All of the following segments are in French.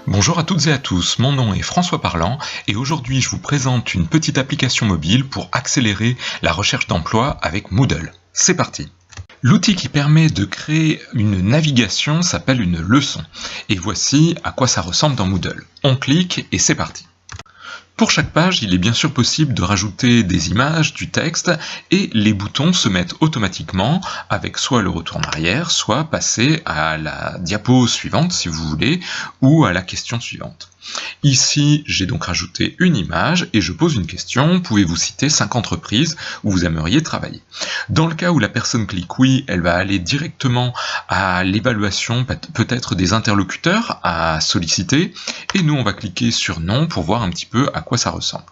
Bonjour à toutes et à tous, mon nom est François Parlant et aujourd'hui je vous présente une petite application mobile pour accélérer la recherche d'emploi avec Moodle. C'est parti! L'outil qui permet de créer une navigation s'appelle une leçon et voici à quoi ça ressemble dans Moodle. On clique et c'est parti! Pour chaque page, il est bien sûr possible de rajouter des images, du texte, et les boutons se mettent automatiquement avec soit le retour en arrière, soit passer à la diapo suivante si vous voulez, ou à la question suivante. Ici, j'ai donc rajouté une image et je pose une question. Pouvez-vous citer 5 entreprises où vous aimeriez travailler? Dans le cas où la personne clique oui, elle va aller directement à l'évaluation peut-être des interlocuteurs à solliciter et nous on va cliquer sur non pour voir un petit peu à quoi ça ressemble.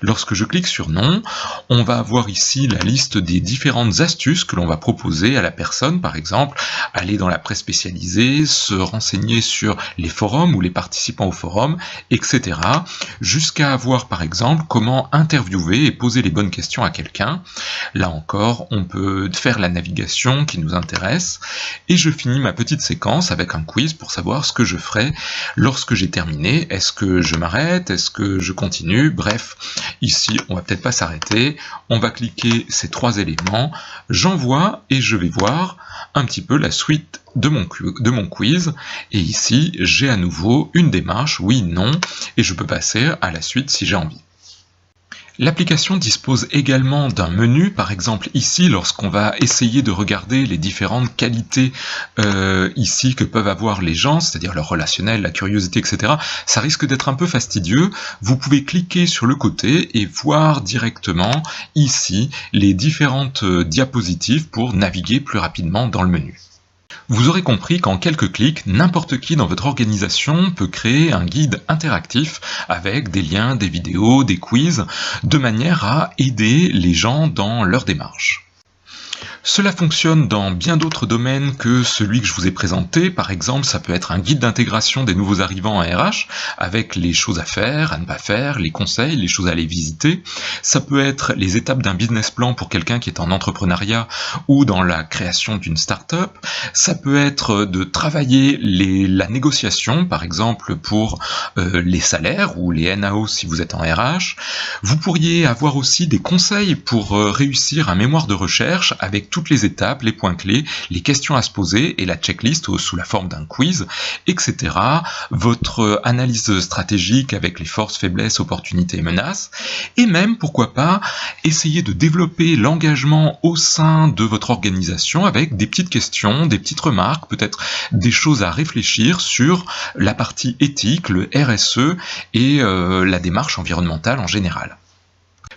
Lorsque je clique sur non, on va avoir ici la liste des différentes astuces que l'on va proposer à la personne, par exemple aller dans la presse spécialisée, se renseigner sur les forums ou les participants au forum, etc. jusqu'à avoir par exemple comment interviewer et poser les bonnes questions à quelqu'un. Là encore, on peut faire la navigation qui nous intéresse et je finis ma petite séquence avec un quiz pour savoir ce que je ferai lorsque j'ai terminé. Est-ce que je m'arrête? Est-ce que je continue? Bref, ici on va peut-être pas s'arrêter, on va cliquer ces 3 éléments, j'envoie et je vais voir un petit peu la suite de mon quiz et ici j'ai à nouveau une démarche oui, non et je peux passer à la suite si j'ai envie. L'application dispose également d'un menu, par exemple ici lorsqu'on va essayer de regarder les différentes qualités ici que peuvent avoir les gens, c'est-à-dire leur relationnel, la curiosité, etc. Ça risque d'être un peu fastidieux. Vous pouvez cliquer sur le côté et voir directement ici les différentes diapositives pour naviguer plus rapidement dans le menu. Vous aurez compris qu'en quelques clics, n'importe qui dans votre organisation peut créer un guide interactif avec des liens, des vidéos, des quiz, de manière à aider les gens dans leur démarche. Cela fonctionne dans bien d'autres domaines que celui que je vous ai présenté. Par exemple, ça peut être un guide d'intégration des nouveaux arrivants en RH avec les choses à faire, à ne pas faire, les conseils, les choses à aller visiter. Ça peut être les étapes d'un business plan pour quelqu'un qui est en entrepreneuriat ou dans la création d'une start-up. Ça peut être de travailler la négociation, par exemple pour les salaires ou les NAO si vous êtes en RH. Vous pourriez avoir aussi des conseils pour réussir un mémoire de recherche avec toutes les étapes, les points clés, les questions à se poser et la checklist sous la forme d'un quiz, etc. Votre analyse stratégique avec les forces, faiblesses, opportunités et menaces. Et même, pourquoi pas, essayer de développer l'engagement au sein de votre organisation avec des petites questions, des petites remarques, peut-être des choses à réfléchir sur la partie éthique, le RSE et la démarche environnementale en général.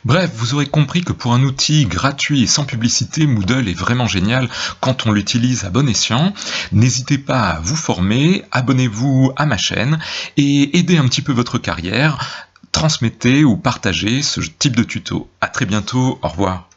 Bref, vous aurez compris que pour un outil gratuit et sans publicité, Moodle est vraiment génial quand on l'utilise à bon escient. N'hésitez pas à vous former, abonnez-vous à ma chaîne et aidez un petit peu votre carrière. Transmettez ou partagez ce type de tuto. À très bientôt, au revoir.